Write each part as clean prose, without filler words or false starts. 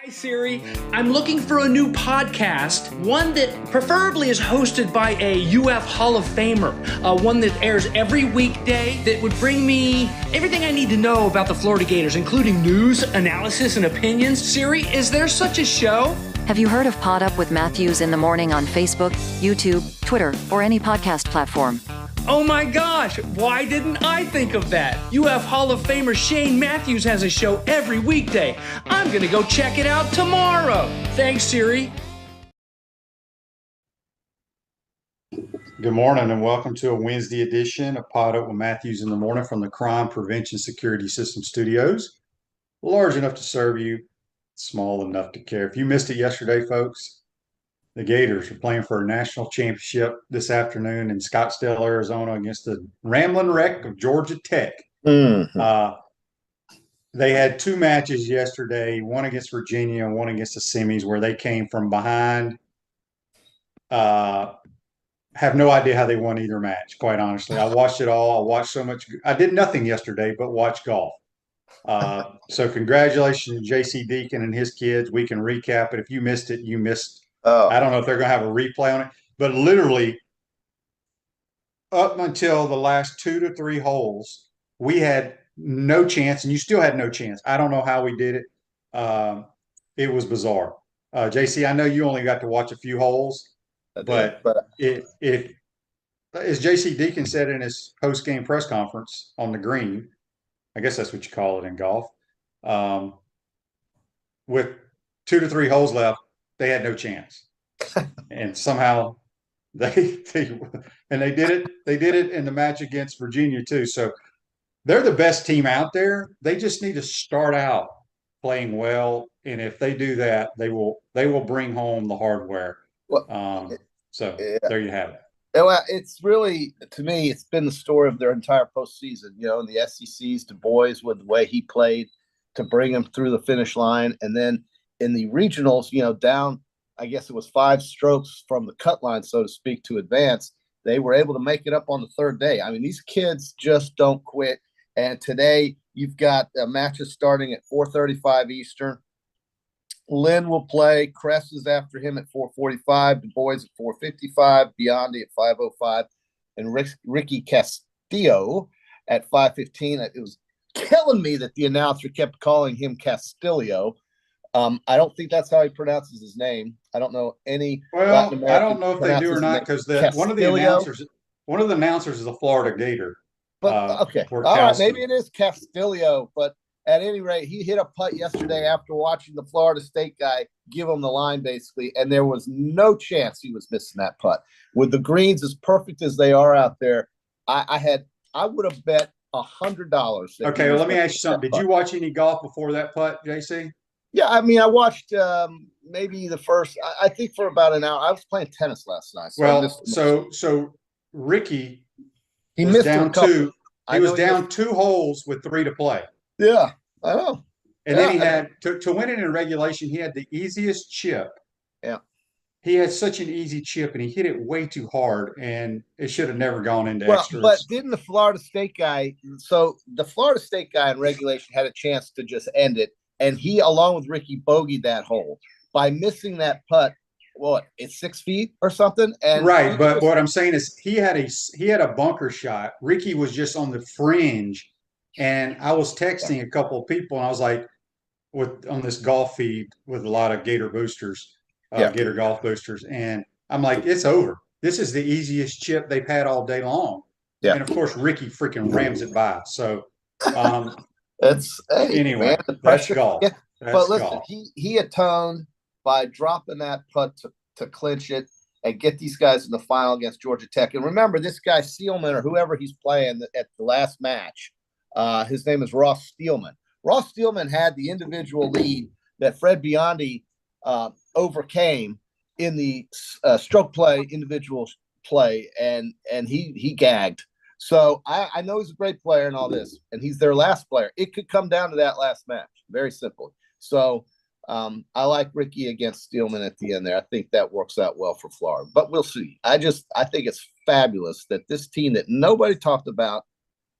Hi Siri, I'm looking for a new podcast, one that preferably is hosted by a UF Hall of Famer, one that airs every weekday that would bring me everything I need to know about the Florida Gators, including news, analysis, and opinions. Siri, is there such a show? Have you heard of PodUp with Matthews in the morning on Facebook, YouTube, Twitter, or any podcast platform? Oh my gosh, why didn't I think of that? UF Hall of Famer Shane Matthews has a show every weekday. I'm gonna go check it out tomorrow. Thanks, Siri. Good morning and welcome to a Wednesday edition of PodUp with Matthews in the morning from the Crime Prevention Security System Studios. Large enough to serve you, small enough to care. If you missed it yesterday, folks, the Gators are playing for a national championship this afternoon in Scottsdale, Arizona against the Ramblin' Wreck of Georgia Tech. Mm-hmm. They had two matches yesterday, one against Virginia and one against the semis, where they came from behind. Have no idea how they won either match, quite honestly. I watched it all. I watched so much. I did nothing yesterday but watch golf. So congratulations to J.C. Deacon and his kids. We can recap it. If you missed it, you missed. I don't know if they're going to have a replay on it, but literally up until the last 2 to 3 holes, we had no chance, and you still had no chance. I don't know how we did it. It was bizarre. JC, I know you only got to watch a few holes, but if as JC Deacon said in his post-game press conference on the green, I guess that's what you call it in golf, with 2 to 3 holes left, they had no chance. And somehow they did it. They did it in the match against Virginia too. So they're the best team out there. They just need to start out playing well, and if they do that, they will bring home the hardware. There you have it. Well, it's really, to me, it's been the story of their entire postseason. You know, in the SECs, Du Bois, with the way he played to bring them through the finish line, and then in the regionals, you know, down, I guess it was 5 strokes from the cut line, so to speak, to advance. They were able to make it up on the third day. I mean, these kids just don't quit. And today you've got matches starting at 4:35 Eastern. Lynn will play. Kress is after him at 4:45. Du Bois at 4:55. Biondi at 5:05. And Ricky Castillo at 5:15. It was killing me that the announcer kept calling him Castillo. I don't think that's how he pronounces his name. I don't know any. Well, I don't know if they do or not, because one of the announcers is a Florida Gator. But okay, all right, maybe it is Castillo. But at any rate, he hit a putt yesterday after watching the Florida State guy give him the line, basically, and there was no chance he was missing that putt. With the greens as perfect as they are out there, I would have bet $100. Okay, well, let me ask you something. Did you watch any golf before that putt, JC? Yeah, I mean, I watched maybe the first. I think for about an hour. I was playing tennis last night. So Ricky, he missed down 2. He was down 2 holes with 3 to play. Yeah, I know. And then he had to win it in regulation. He had the easiest chip. Yeah, he had such an easy chip, and he hit it way too hard, and it should have never gone into extras. But didn't the Florida State guy? So the Florida State guy in regulation had a chance to just end it. And he, along with Ricky, bogeyed that hole by missing that putt. What, it's 6 feet or something? And right, but what I'm saying is he had a bunker shot. Ricky was just on the fringe, and I was texting a couple of people, and I was like, on this golf feed with a lot of Gator boosters, Gator golf boosters, and I'm like, it's over. This is the easiest chip they've had all day long. Yeah. And of course, Ricky freaking rams it by. So. Anyway, that's golf. Yeah. But listen, he atoned by dropping that putt to clinch it and get these guys in the final against Georgia Tech. And remember, this guy Steelman, or whoever he's playing at the last match, his name is Ross Steelman. Ross Steelman had the individual lead that Fred Biondi overcame in the stroke play, individual play, and he gagged. So I know he's a great player and all this, and he's their last player. It could come down to that last match, very simply. So I like Ricky against Steelman at the end there. I think that works out well for Florida, but we'll see. I think it's fabulous that this team that nobody talked about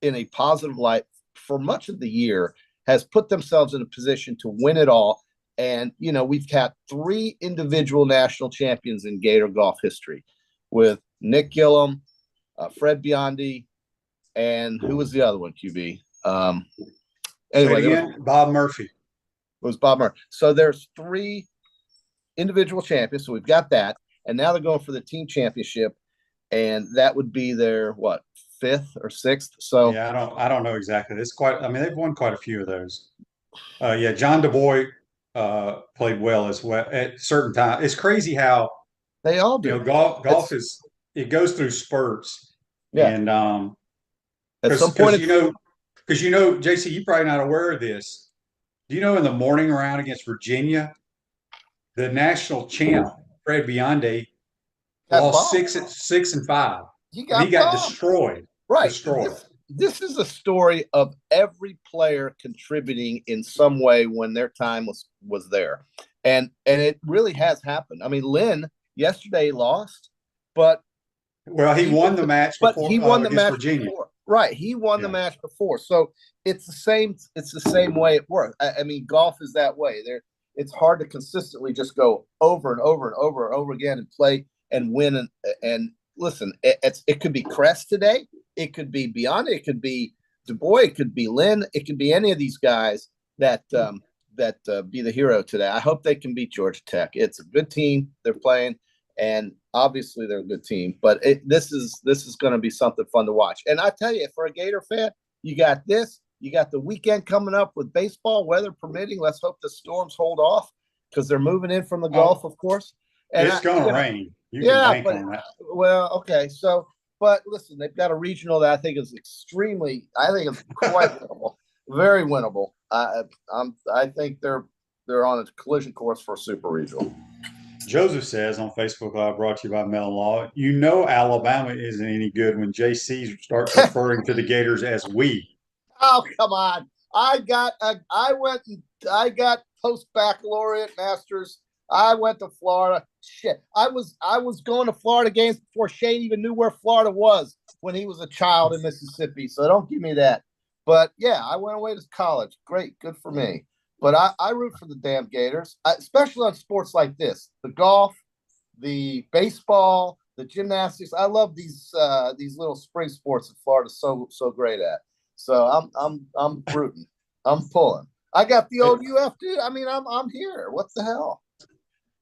in a positive light for much of the year has put themselves in a position to win it all. And, we've had 3 individual national champions in Gator golf history with Nick Gillum, Fred Biondi, and who was the other one, QB? Anyway, Bob Murphy. It was Bob Murphy. So there's 3 individual champions. So we've got that. And now they're going for the team championship. And that would be their, 5th or 6th? So yeah, I don't know exactly. They've won quite a few of those. John DuBois played well as well at certain times. It's crazy how they all do. Golf it goes through spurts. Yeah. And at some point, because JC, you're probably not aware of this. Do you know in the morning round against Virginia, the national champ Fred Biondi lost 6-5. He got destroyed. Right. Destroyed. This is a story of every player contributing in some way when their time was there. And it really has happened. I mean, Lynn yesterday lost, but he won the match before. But he won the match Virginia. Before. Right. He won the match before. So it's the same way it works. I mean, golf is that way. It's hard to consistently just go over and over and over and over again and play and win. And listen, it could be Crest today. It could be Biondi. It could be DuBois. It could be Lynn. It could be any of these guys that be the hero today. I hope they can beat Georgia Tech. It's a good team they're playing, and obviously they're a good team. But this is going to be something fun to watch. And I tell you, for a Gator fan, you got this. You got the weekend coming up with baseball, weather permitting. Let's hope the storms hold off because they're moving in from the Gulf, of course. And it's going to rain. You can bank on that. Well, okay, so. But listen, they've got a regional that I think is quite winnable, very winnable. I think they're on a collision course for a super regional. Joseph says on Facebook Live, brought to you by Mellon Law, Alabama isn't any good when JC starts referring to the Gators as we. Oh, come on. I got post-baccalaureate masters. I went to Florida. Shit, I was going to Florida games before Shane even knew where Florida was when he was a child in Mississippi. So don't give me that. But yeah, I went away to college. Great, good for me. But I root for the damn Gators, especially on sports like this: the golf, the baseball, the gymnastics. I love these little spring sports that Florida's so great at. So I'm rooting. I'm pulling. I got the old UF dude. I mean, I'm here. What the hell?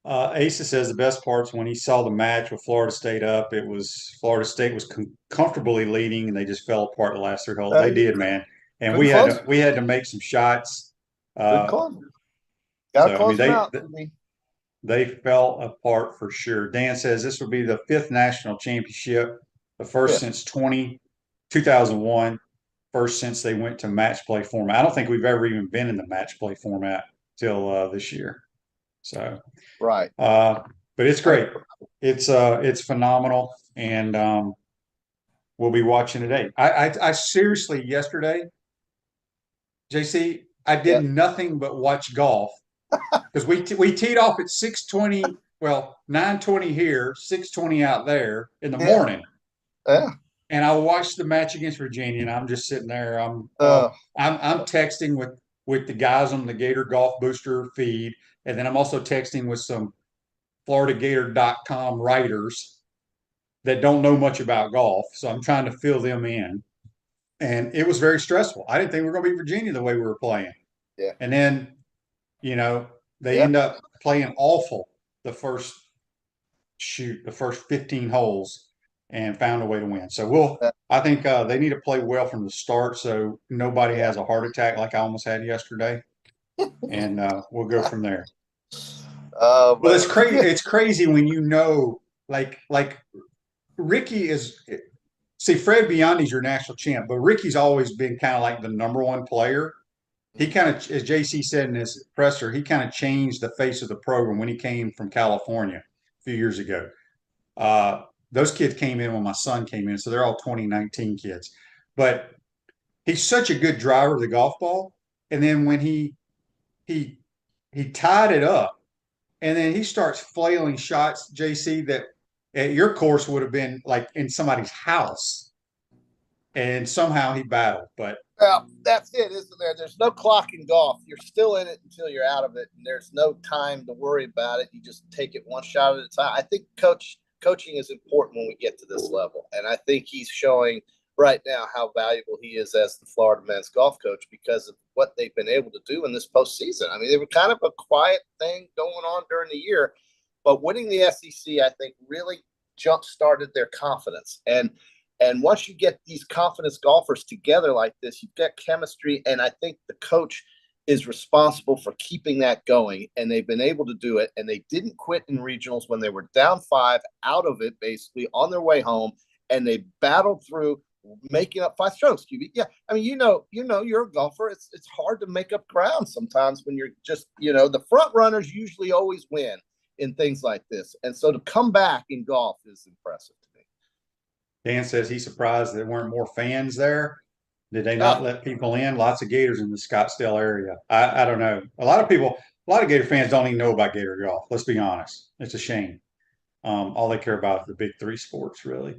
Asa says the best part's when he saw the match with Florida State up. It was Florida State was comfortably leading, and they just fell apart the last 3 holes. They did, man. And we had to make some shots. Good call. Got to close them out. They fell apart for sure. Dan says this will be the 5th national championship, the first since 2001, first since they went to match play format. I don't think we've ever even been in the match play format till this year. So right. But it's great. It's phenomenal, and we'll be watching today. I seriously yesterday, JC, I did nothing but watch golf because we teed off at 6:20. Well, 9:20 here, 6:20 out there in the morning. Yeah. And I watched the match against Virginia, and I'm just sitting there. I'm texting with the guys on the Gator Golf Booster feed. And then I'm also texting with some FloridaGator.com writers that don't know much about golf. So I'm trying to fill them in. And it was very stressful. I didn't think we were going to beat Virginia the way we were playing. Yeah. And then, they end up playing awful the first 15 holes and found a way to win. So I think they need to play well from the start so nobody has a heart attack like I almost had yesterday. And we'll go from there. Well, it's crazy. It's crazy when like Ricky is. See, Fred Biondi's your national champ, but Ricky's always been kind of like the number one player. He kind of, as JC said in his presser, he kind of changed the face of the program when he came from California a few years ago. Those kids came in when my son came in, so they're all 2019 kids. But he's such a good driver of the golf ball. And then when he tied it up, and then he starts flailing shots, JC, that at your course would have been like in somebody's house. And somehow he battled. But Well, that's it, isn't there? There's no clock in golf. You're still in it until you're out of it, and there's no time to worry about it. You just take it one shot at a time. I think coaching is important when we get to this level, and I think he's showing right now how valuable he is as the Florida men's golf coach because of what they've been able to do in this postseason. I mean, they were kind of a quiet thing going on during the year, but winning the SEC, I think, really jump-started their confidence. And once you get these confidence golfers together like this, you've got chemistry, and I think the coach is responsible for keeping that going, and they've been able to do it, and they didn't quit in regionals when they were down 5, out of it, basically, on their way home, and they battled through, making up 5 strokes. Yeah, I mean, you're a golfer. It's hard to make up ground sometimes when you're just, the front runners usually always win in things like this, and so to come back in golf is impressive. Dan says he's surprised there weren't more fans there. Did they not let people in? Lots of Gators in the Scottsdale area. I don't know. A lot of Gator fans don't even know about Gator golf. Let's be honest. It's a shame. All they care about is the big 3 sports, really.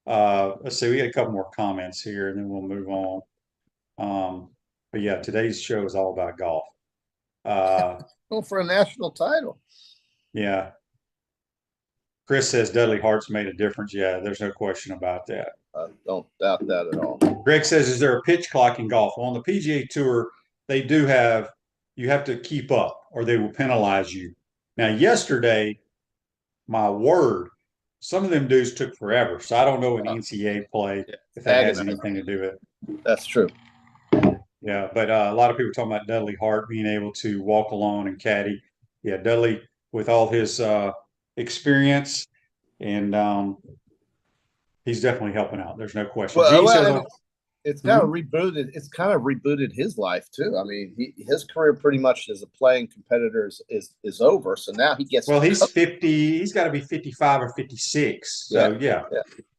Let's see. We got a couple more comments here, and then we'll move on. But yeah, today's show is all about golf. Go for a national title. Yeah. Chris says Dudley Hart's made a difference. Yeah, there's no question about that. I don't doubt that at all. Greg says, is there a pitch clock in golf? Well, on the PGA Tour, they do have – you have to keep up or they will penalize you. Now, yesterday, my word, some of them dudes took forever. So I don't know what NCAA play, if that has anything to do with it. That's true. Yeah, but a lot of people are talking about Dudley Hart being able to walk alone and caddy. Yeah, Dudley, with all his experience, and he's definitely helping out. There's no question. It's kind of rebooted. It's kind of rebooted his life too. I mean, his career pretty much as a playing competitor is over. So now he gets. Well, he's 50. He's got to be 55 or 56. So yeah.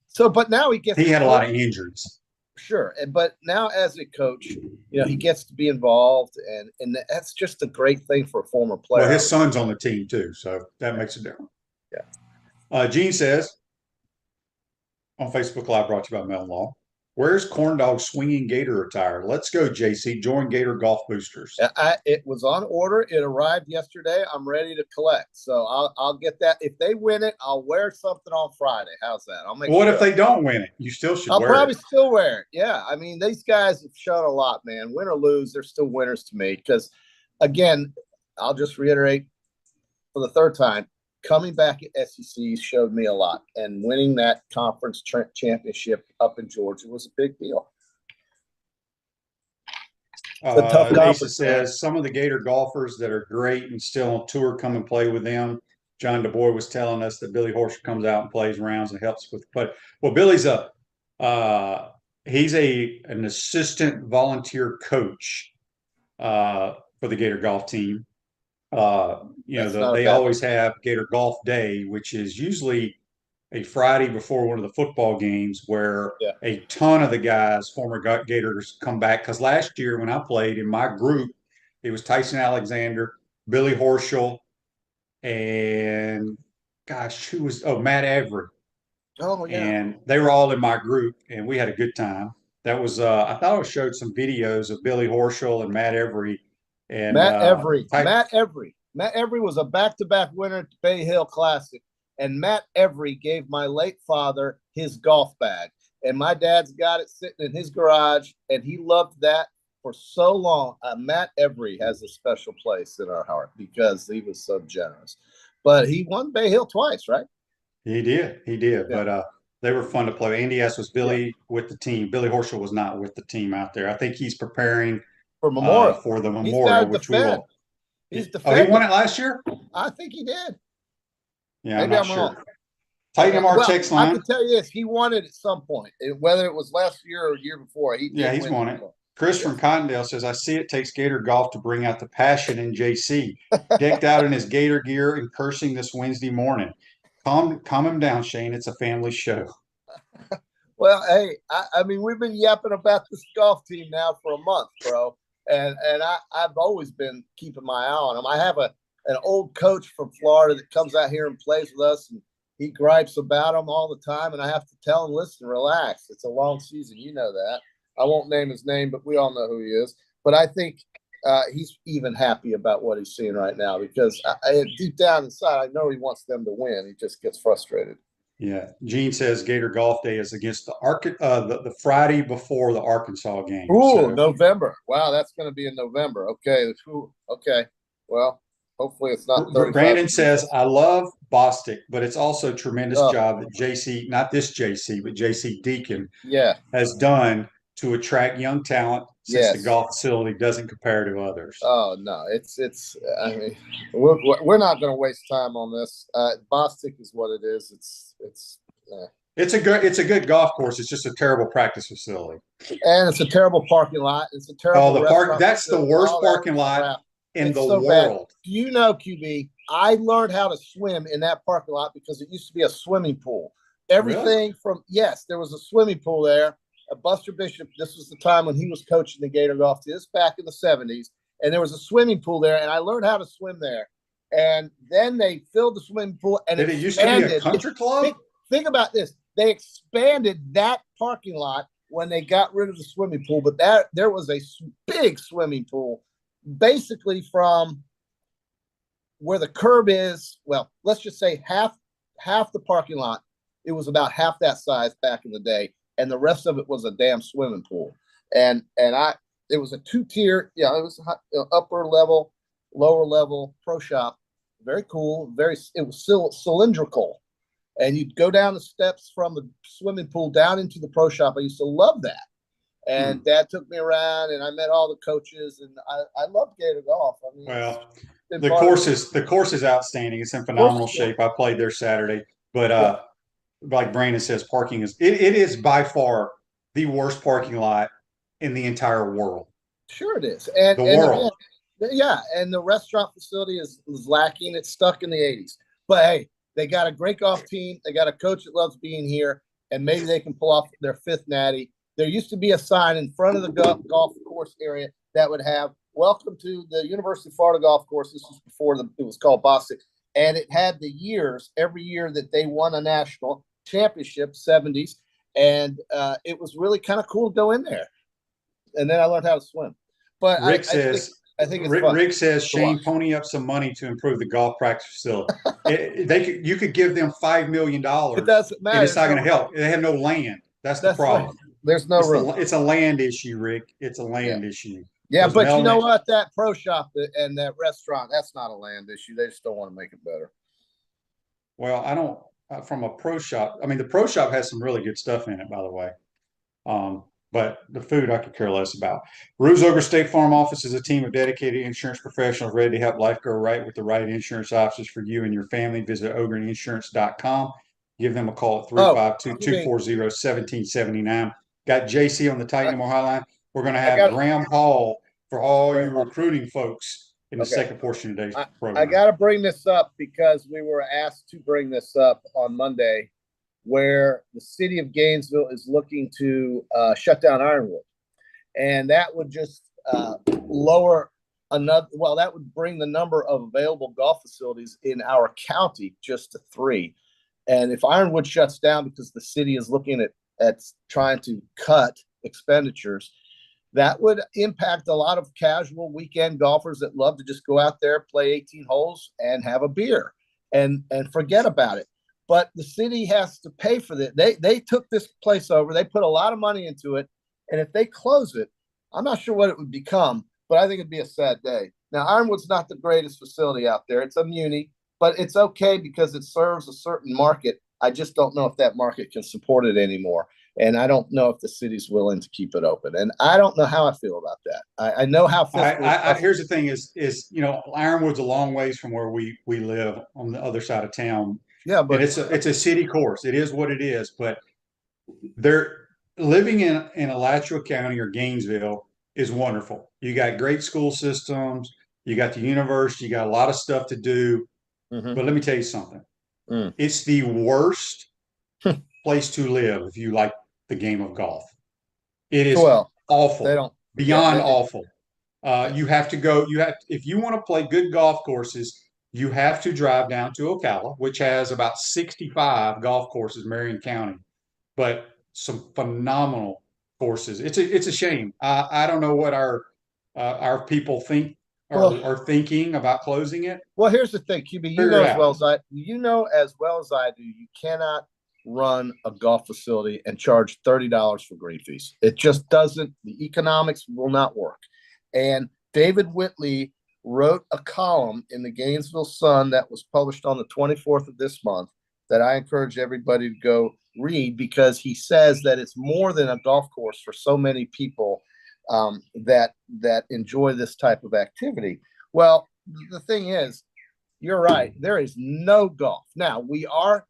So, but now he gets. He had a lot of injuries. Sure, but now as a coach, he gets to be involved, and that's just a great thing for a former player. Well, his son's on the team too, so that makes a difference. Yeah. Gene says on Facebook Live, brought to you by Melon Law, where's Corn Dog swinging Gator attire? Let's go, JC. Join Gator Golf Boosters. It was on order. It arrived yesterday. I'm ready to collect, so I'll get that. If they win it, I'll wear something on Friday. How's that? I'll make. What if they don't win it? You still should. I'll probably still wear it. Yeah, I mean, these guys have shown a lot, man. Win or lose, they're still winners to me. Because, again, I'll just reiterate for the third time. Coming back at SEC showed me a lot, and winning that conference championship up in Georgia was a big deal. The tough conference. Says some of the Gator golfers that are great and still on tour come and play with them. John DeBoer was telling us that Billy Horschel comes out and plays rounds and helps with the putt. Well, Billy's he's an assistant volunteer coach for the Gator golf team. They always have Gator Golf Day, which is usually a Friday before one of the football games where a ton of the guys, former Gators, come back. Because last year when I played in my group, it was Tyson Alexander, Billy Horschel, and Matt Avery. Oh, yeah. And they were all in my group, and we had a good time. That was I thought I showed some videos of Billy Horschel and Matt Avery. And Matt Avery was a back-to-back winner at the Bay Hill Classic, and Matt Avery gave my late father his golf bag, and my dad's got it sitting in his garage, and he loved that for so long. Matt Avery has a special place in our heart because he was so generous. But he won Bay Hill twice, right? He did. Yeah. But they were fun to play. Andy S. was Billy with the team. Billy Horschel was not with the team out there. I think he's preparing for Memorial. For the Memorial, which we will. He's defending. Oh, he won it last year? I think he did. Yeah, maybe I'm not wrong. Tighten our text line. I can tell you this: he won it at some point, whether it was last year or year before. He's won it. Chris from Cottondale says, "I see it takes Gator golf to bring out the passion in JC. Decked out in his Gator gear and cursing this Wednesday morning. Calm him down, Shane. It's a family show." Well, hey, I mean, we've been yapping about this golf team now for a month, bro. And I've always been keeping my eye on them. I have an old coach from Florida that comes out here and plays with us, and he gripes about them all the time. And I have to tell him, listen, relax. It's a long season. You know that. I won't name his name, but we all know who he is. But I think he's even happy about what he's seeing right now because deep down inside, I know he wants them to win. He just gets frustrated. Yeah. Gene says Gator Golf Day is against the Friday before the Arkansas game. Ooh, So, November. Wow, that's going to be in November. Okay. Ooh, okay. Well, hopefully it's not 35 Brandon degrees. says, I love Bostic, but it's also a tremendous Oh. job that JC, not this JC, but JC Deacon Yeah. has done to attract young talent since Yes. the golf facility doesn't compare to others. Oh no, it's. I mean, we're not going to waste time on this. Bostic is what it is. It's a good golf course. It's just a terrible practice facility, and it's a terrible parking lot. It's a terrible. the park. That's the worst parking lot crap. in the so world. Bad. Do you know, QB? I learned how to swim in that parking lot because it used to be a swimming pool. Everything from there was a swimming pool there. Buster Bishop, this was the time when he was coaching the Gator golf team. This back in the 70s. And there was a swimming pool there, and I learned how to swim there. And then they filled the swimming pool, and it used to be a country club? Think about this. They expanded that parking lot when they got rid of the swimming pool, but there was a big swimming pool basically from where the curb is. Well, let's just say half the parking lot. It was about half that size back in the day. And the rest of it was a damn swimming pool. And it was a 2-tier, it was upper level, lower level pro shop. Very cool. It was still cylindrical. And you'd go down the steps from the swimming pool down into the pro shop. I used to love that. And Dad took me around, and I met all the coaches, and I loved Gator golf. I mean, well, the course is outstanding. It's in phenomenal shape. I played there Saturday, but like Brandon says, parking is it is by far the worst parking lot in the entire world. Sure it is. And the world. Again, and the restaurant facility is lacking. It's stuck in the 80s. But hey, they got a great golf team. They got a coach that loves being here, and maybe they can pull off their 5th natty. There used to be a sign in front of the golf course area that would have "Welcome to the University of Florida Golf Course." This was before it was called Bostic, and it had the years every year that they won a national championship, 70s, and it was really kind of cool to go in there. And then I learned how to swim. But Rick I think it's fun. Rick says Shane pony up some money to improve the golf practice facility. You could give them $5 million. It doesn't matter. And it's not going to help. They have no land. That's the problem. Right. There's no room. It's a land issue, Rick. It's a land issue. Yeah, but you know what? That pro shop and that restaurant, that's not a land issue. They just don't want to make it better. Well, I don't. From a pro shop, I mean, the pro shop has some really good stuff in it, by the way. But the food I could care less about. Ruse Ogre State Farm Office is a team of dedicated insurance professionals ready to help life go right with the right insurance options for you and your family. Visitogreinsurance.com. Give them a call at 352-240-1779. Got JC on the Titan More Highline. We're going to have Graham Hall for all your recruiting folks in the second portion of today's program. I got to bring this up because we were asked to bring this up on Monday, where the city of Gainesville is looking to shut down Ironwood. And that would just lower that would bring the number of available golf facilities in our county just to 3. And if Ironwood shuts down because the city is looking at trying to cut expenditures, that would impact a lot of casual weekend golfers that love to just go out there, play 18 holes and have a beer and forget about it. But the city has to pay for that. They took this place over. They put a lot of money into it. And if they close it, I'm not sure what it would become, but I think it'd be a sad day. Now, Ironwood's not the greatest facility out there. It's a muni, but it's okay because it serves a certain market. I just don't know if that market can support it anymore. And I don't know if the city's willing to keep it open. And I don't know how I feel about that. I know how. Here's the thing is Ironwood's a long ways from where we live on the other side of town. Yeah, but it's a city course. It is what it is. But they're living in Alachua County or Gainesville is wonderful. You got great school systems. You got the university. You got a lot of stuff to do. Mm-hmm. But let me tell you something. It's the worst place to live if you like the game of golf. It is awful. Beyond awful. You have to go. If you want to play good golf courses, you have to drive down to Ocala, which has about 65 golf courses, Marion County, but some phenomenal courses. It's a shame. I don't know what our people think Well, are thinking about closing it. Well, here's the thing, QB. Figure it out. You know as well as I do. You cannot run a golf facility and charge $30 for green fees. It just doesn't. The economics will not work. And David Whitley wrote a column in the Gainesville Sun that was published on the 24th of this month that I encourage everybody to go read, because he says that it's more than a golf course for so many people that enjoy this type of activity. Well, the thing is, you're right. There is no golf. Now,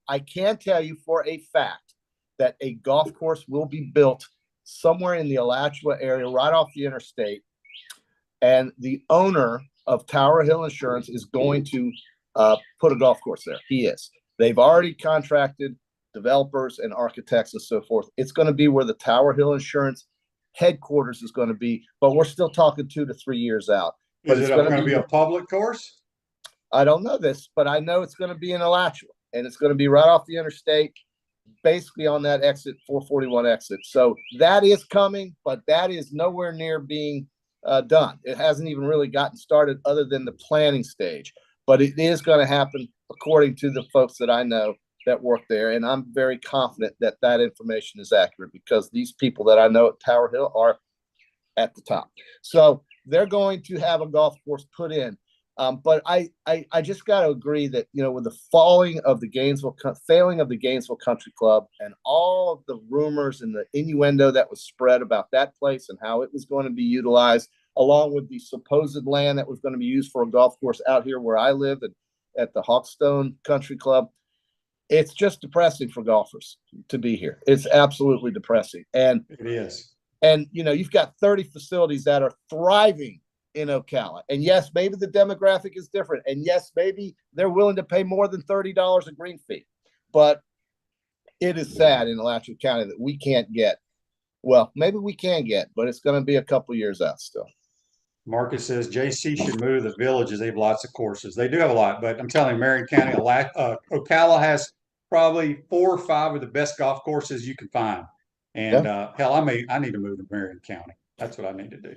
I can tell you for a fact that a golf course will be built somewhere in the Alachua area, right off the interstate. And the owner of Tower Hill Insurance is going to put a golf course there. He is. They've already contracted developers and architects and so forth. It's going to be where the Tower Hill Insurance headquarters is going to be, but we're still talking 2 to 3 years out. But Is it going to be a public course? I don't know this, but I know it's going to be in Alachua, and it's going to be right off the interstate, basically on that exit, 441 exit. So that is coming, but that is nowhere near being done. It hasn't even really gotten started other than the planning stage, but it is going to happen according to the folks that I know that work there. And I'm very confident that that information is accurate, because these people that I know at Tower Hill are at the top. So they're going to have a golf course put in. But I just got to agree that, with the failing of the Gainesville Country Club and all of the rumors and the innuendo that was spread about that place and how it was going to be utilized, along with the supposed land that was going to be used for a golf course out here where I live at the Hawkstone Country Club, it's just depressing for golfers to be here. It's absolutely depressing. And it is. And, you've got 30 facilities that are thriving in Ocala. And yes, maybe the demographic is different. And yes, maybe they're willing to pay more than $30 a green fee. But it is sad in Alachua County that we can't get. Well, maybe we can get, but it's going to be a couple years out still. Marcus says JC should move to the villages. They have lots of courses. They do have a lot, but I'm telling you, Marion County, Ocala has probably 4 or 5 of the best golf courses you can find. And hell, I need to move to Marion County. That's what I need to do.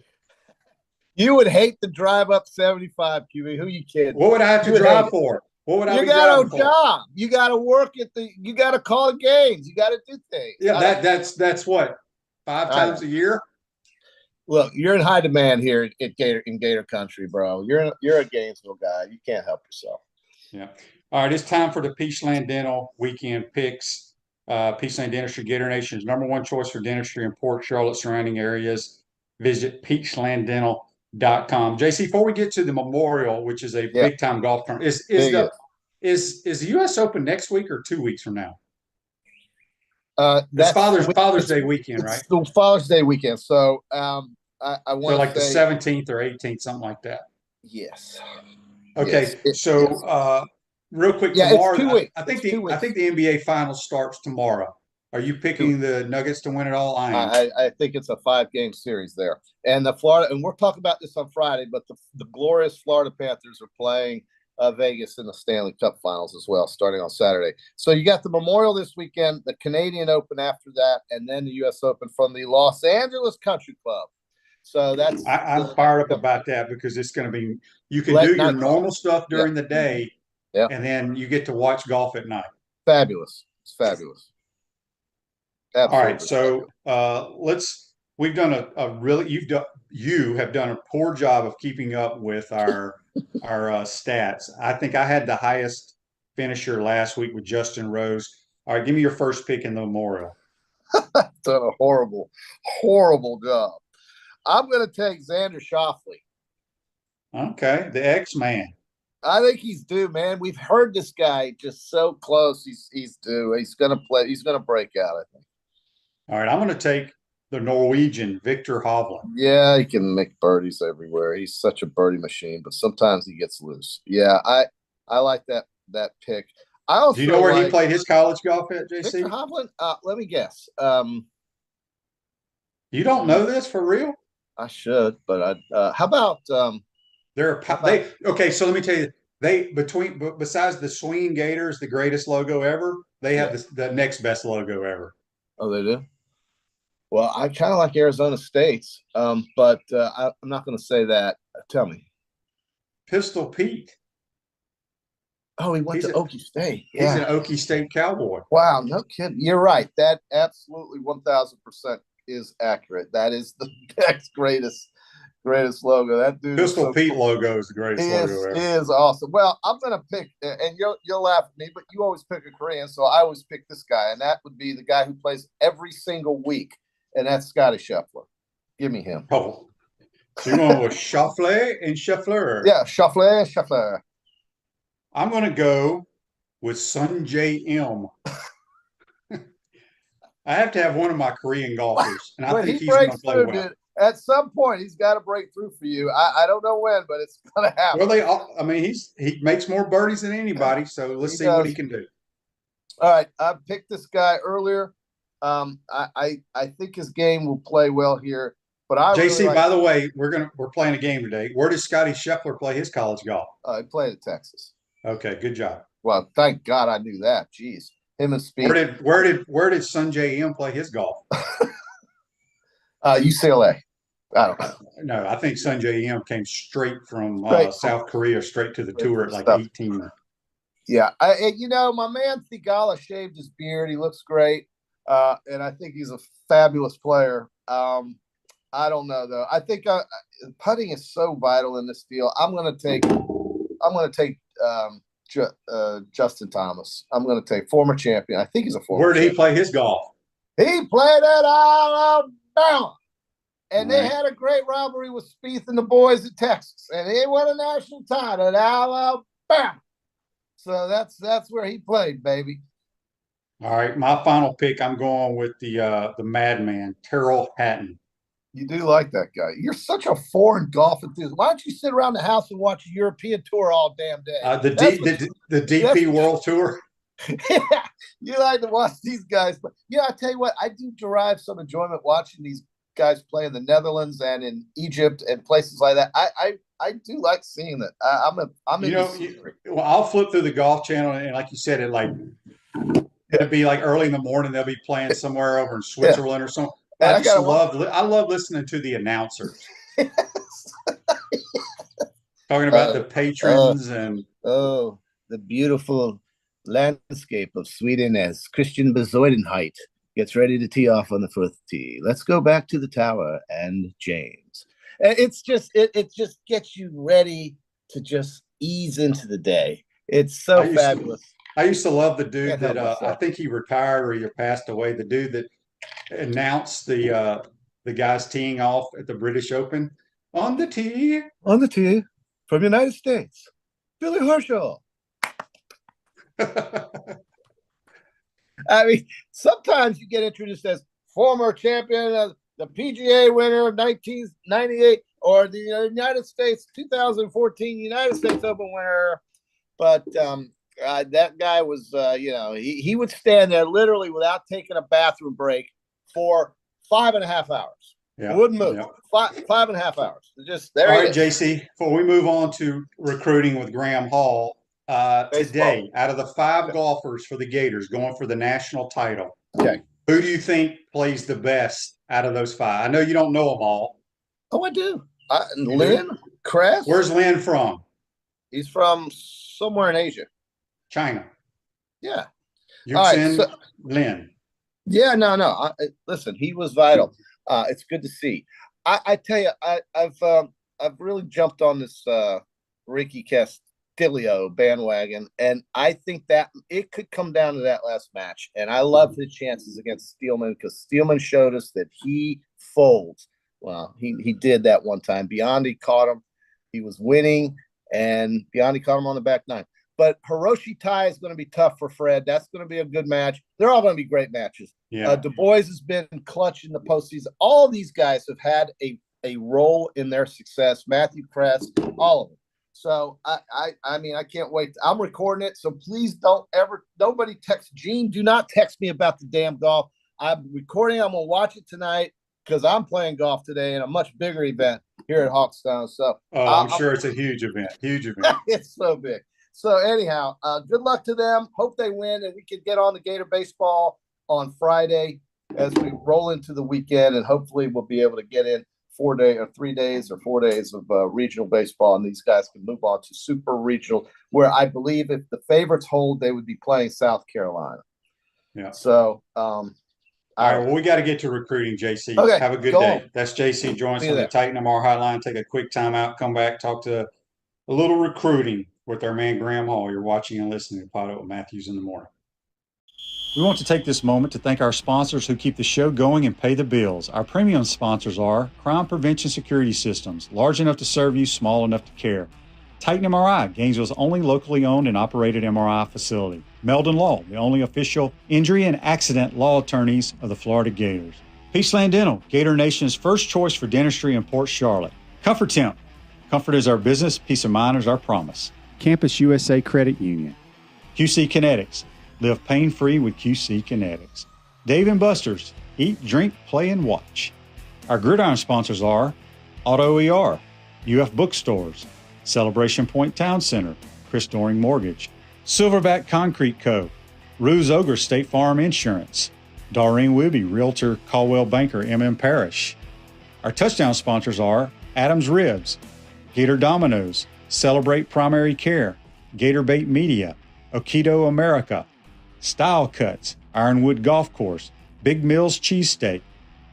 You would hate to drive up 75, QB. Who you kidding? What would I have to drive for? What would I be driving for? You got a job. You got to work you got to call the games. You got to do things. Yeah, that's what, 5 times a year? Look, you're in high demand here in Gator Country, bro. You're a Gainesville guy. You can't help yourself. Yeah. All right, it's time for the Peachland Dental weekend picks. Peachland Dentistry, Gator Nation's #1 choice for dentistry in Port Charlotte surrounding areas. Visit peachlanddental.com. JC, before we get to the Memorial, which is a big time golf tournament, is the U.S. Open next week or 2 weeks from now? That's Father's Day weekend, right? It's the Father's Day weekend. So I want so like the 17th or 18th, something like that. Yes. Okay. Yes. Real quick, tomorrow. It's 2 weeks. I think the NBA Finals starts tomorrow. Are you picking the Nuggets to win it all? I think it's a 5-game series there. And we'll talk about this on Friday, but the glorious Florida Panthers are playing Vegas in the Stanley Cup Finals as well, starting on Saturday. So you got the Memorial this weekend, the Canadian Open after that, and then the U.S. Open from the Los Angeles Country Club. So I'm fired up about that, because it's going to be, you can do your normal stuff during the day, and then you get to watch golf at night. Fabulous. It's fabulous. Absolutely. All right, so we've done you have done a poor job of keeping up with our stats. I think I had the highest finisher last week with Justin Rose. All right, give me your first pick in the Memorial. Done a horrible job. I'm going to take Xander Schauffele. Okay, the X-Man. I think he's due, man. We've heard this guy just so close. He's due. He's going to play. He's going to break out, I think. All right, I'm going to take the Norwegian, Victor Hovland. Yeah, he can make birdies everywhere. He's such a birdie machine, but sometimes he gets loose. Yeah, I like that pick. I also do you know where he played his college golf at, JC? Victor Hovland? Let me guess. You don't know this for real? I should, but how about okay, so let me tell you, besides the Swing Gators, the greatest logo ever, they have the next best logo ever. Oh, they do? Well, I kind of like Arizona State's, but I'm not going to say that. Tell me. Pistol Pete. Oh, he went to Okie State. He's an Okie State Cowboy. Wow, no kidding. You're right. That absolutely 1,000% is accurate. That is the next greatest logo. That dude. Pistol Pete logo is the greatest logo ever. He is awesome. Well, I'm gonna pick, and you'll laugh at me, but you always pick a Korean, so I always pick this guy, and that would be the guy who plays every single week, and that's Scotty Scheffler. Give me him. Oh, so you're going with Scheffler and Scheffler. Yeah, Scheffler. I'm going to go with Sun J M. I have to have one of my Korean golfers, and I think he's going to play well. Dude, at some point, he's got to break through for you. I don't know when, but it's going to happen. Well, he makes more birdies than anybody, so let's see what he can do. All right, I picked this guy earlier. I think his game will play well here. But JC, by the way, we're playing a game today. Where does Scotty Scheffler play his college golf? He played at Texas. Okay, good job. Well, thank God I knew that. Jeez, him and Speed. Where did Sun J M play his golf? UCLA. I don't know. No, I think Sun J M came straight from South Korea straight to the tour at like 18. Yeah, my man Thigala shaved his beard. He looks great, and I think he's a fabulous player. I don't know though. I think putting is so vital in this deal. I'm going to take Justin Thomas. I'm going to take former champion. I think he's a former. Where did he play his golf? He played at Alabama, and they had a great rivalry with Spieth and the boys at Texas, and he won a national title at Alabama. So that's where he played, baby. All right, my final pick. I'm going with the madman, Terrell Hatton. You do like that guy. You're such a foreign golf enthusiast. Why don't you sit around the house and watch a European tour all damn day? The DP World Tour. Yeah, you like to watch these guys. But I tell you what, I do derive some enjoyment watching these guys play in the Netherlands and in Egypt and places like that. I do like seeing that. I'll flip through the Golf Channel, and like you said, it'd be like early in the morning. They'll be playing somewhere over in Switzerland or something. I love listening to the announcers talking about the patrons and the beautiful landscape of Sweden as Christian Bezuidenheit gets ready to tee off on the first tee. Let's go back to the tower and James. It's just it just gets you ready to just ease into the day. It's so fabulous. I used to love the dude that I think he retired or he passed away. The dude that announced the guys teeing off at the British Open on the tee from United States, Billy Horschel. I mean, sometimes you get introduced as former champion of the PGA winner of 1998 or the United States 2014 United States Open winner, but that guy was he would stand there literally without taking a bathroom break for 5.5 hours. Yeah, wouldn't move. Yeah. 5.5 hours. Just there. All right, JC. Before we move on to recruiting with Graham Hall, today, out of the 5 golfers for the Gators going for the national title, who do you think plays the best out of those 5? I know you don't know them all. Oh, I do. Lynn Kress. Where's Lynn from? He's from somewhere in Asia. China. Yeah. Lynn. Yeah, no. Listen, he was vital. It's good to see. I tell you, I've really jumped on this Ricky Castillo bandwagon, and I think that it could come down to that last match. And I love his chances against Steelman because Steelman showed us that he folds. Well, he did that one time. Biondi caught him. He was winning, and Biondi caught him on the back 9. But Hiroshi Tai is going to be tough for Fred. That's going to be a good match. They're all going to be great matches. Yeah. Du Bois has been clutch in the postseason. All these guys have had a role in their success. Matthew Kress, all of them. So I mean, I can't wait. I'm recording it, so please nobody text Gene. Do not text me about the damn golf. I'm recording. I'm gonna watch it tonight because I'm playing golf today in a much bigger event here at Hawkstone. So I'm sure it's a huge event. Huge event. It's so big. So anyhow, good luck to them. Hope they win and we can get on the Gator baseball on Friday. as we roll into the weekend, and hopefully we'll be able to get in 4 days of regional baseball, and these guys can move on to super regional, where I believe if the favorites hold, they would be playing South Carolina. Yeah. So, all right. Well, we got to get to recruiting, JC. Okay, have a good day. That's JC. Join us on the Titan MR hotline. Take a quick time out. Come back. Talk to a little recruiting with our man Graham Hall. You're watching and listening to PodUp with Matthews in the Morning. We want to take this moment to thank our sponsors who keep the show going and pay the bills. Our premium sponsors are Crime Prevention Security Systems, large enough to serve you, small enough to care. Titan MRI, Gainesville's only locally owned and operated MRI facility. Meldon Law, the only official injury and accident law attorneys of the Florida Gators. Peaceland Dental, Gator Nation's first choice for dentistry in Port Charlotte. Comfort Temp, comfort is our business, peace of mind is our promise. Campus USA Credit Union. QC Kinetics, live pain-free with QC Kinetics. Dave & Buster's, eat, drink, play, and watch. Our gridiron sponsors are Auto ER, UF Bookstores, Celebration Point Town Center, Chris Doring Mortgage, Silverback Concrete Co., Ruse Ogre State Farm Insurance, Doreen Wibby, Realtor Caldwell Banker, MM Parish. Our touchdown sponsors are Adams Ribs, Gator Dominoes, Celebrate Primary Care, Gator Bait Media, Okido America, Style Cuts, Ironwood Golf Course, Big Mills Cheesesteak,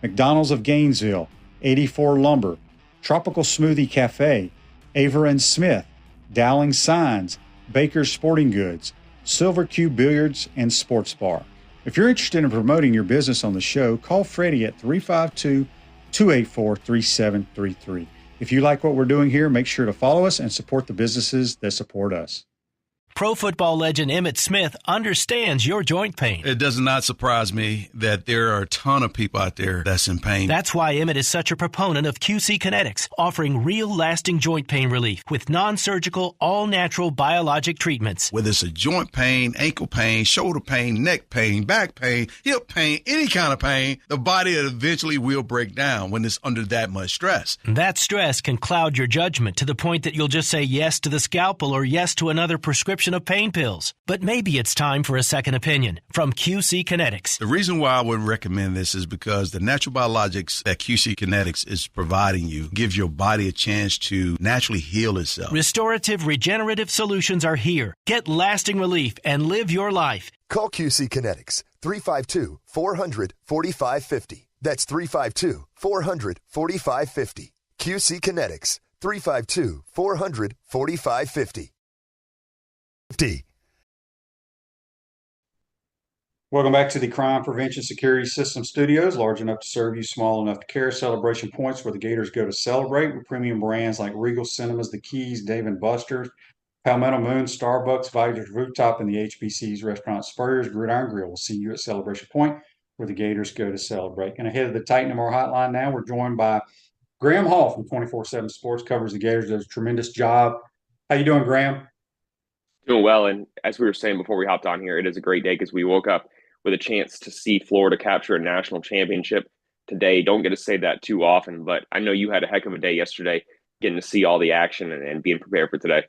McDonald's of Gainesville, 84 Lumber, Tropical Smoothie Cafe, Aver and Smith, Dowling Signs, Baker's Sporting Goods, Silver Cube Billiards and Sports Bar. If you're interested in promoting your business on the show, call Freddie at 352-284-3733. If you like what we're doing here, make sure to follow us and support the businesses that support us. Pro football legend Emmitt Smith understands your joint pain. It does not surprise me that there are a ton of people out there that's in pain. That's why Emmitt is such a proponent of QC Kinetics, offering real lasting joint pain relief with non-surgical, all-natural biologic treatments. Whether it's a joint pain, ankle pain, shoulder pain, neck pain, back pain, hip pain, any kind of pain, the body eventually will break down when it's under that much stress. That stress can cloud your judgment to the point that you'll just say yes to the scalpel or yes to another prescription of pain pills. But maybe it's time for a second opinion from QC Kinetics. The reason why I would recommend this is because the natural biologics that QC Kinetics is providing you gives your body a chance to naturally heal itself. Restorative, regenerative solutions are here. Get lasting relief and live your life. Call QC Kinetics, 352-400-4550. That's 352-400-4550. QC Kinetics, 352-400-4550. Welcome back to the Crime Prevention Security System Studios, large enough to serve you, small enough to care. Celebration Points where the Gators go to celebrate with premium brands like Regal Cinemas, The Keys, Dave & Buster's, Palmetto Moon, Starbucks, Viters Rooftop, and the HBC's Restaurant Spurrier's Gridiron Grill. We'll see you at Celebration Point where the Gators go to celebrate. And ahead of the Titan MR hotline now, we're joined by Graham Hall from 24/7 Sports, covers the Gators, does a tremendous job. How you doing, Graham? Doing well, and as we were saying before we hopped on here, it is a great day because we woke up with a chance to see Florida capture a national championship today. Don't get to say that too often, but I know you had a heck of a day yesterday getting to see all the action and being prepared for today.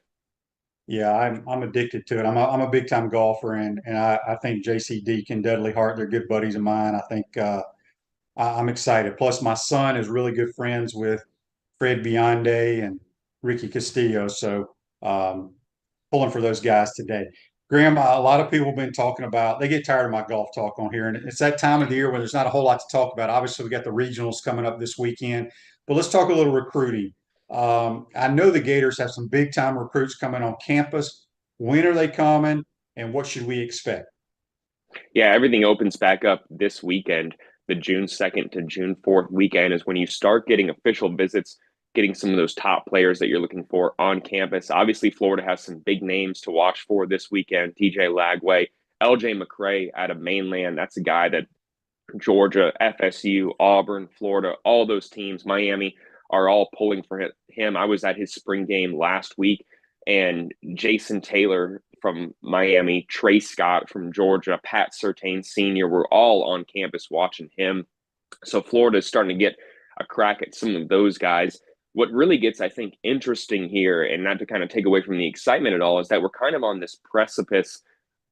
Yeah, I'm addicted to it. I'm a big time golfer, and I think JC Deke and Dudley Hart, they're good buddies of mine. I think I'm excited. Plus, my son is really good friends with Fred Bionde and Ricky Castillo, so pulling for those guys today. Graham, a lot of people have been talking about, they get tired of my golf talk on here, and it's that time of the year when there's not a whole lot to talk about. Obviously, we got the regionals coming up this weekend, but let's talk a little recruiting. I know the Gators have some big-time recruits coming on campus. When are they coming, and what should we expect? Yeah, everything opens back up this weekend. The June 2nd to June 4th weekend is when you start getting official visits, getting some of those top players that you're looking for on campus. Obviously, Florida has some big names to watch for this weekend. TJ Lagway, LJ McCray out of Mainland. That's a guy that Georgia, FSU, Auburn, Florida, all those teams, Miami, are all pulling for him. I was at his spring game last week, and Jason Taylor from Miami, Trey Scott from Georgia, Pat Surtain Sr. were all on campus watching him. So Florida is starting to get a crack at some of those guys. What really gets, I think, interesting here, and not to kind of take away from the excitement at all, is that we're kind of on this precipice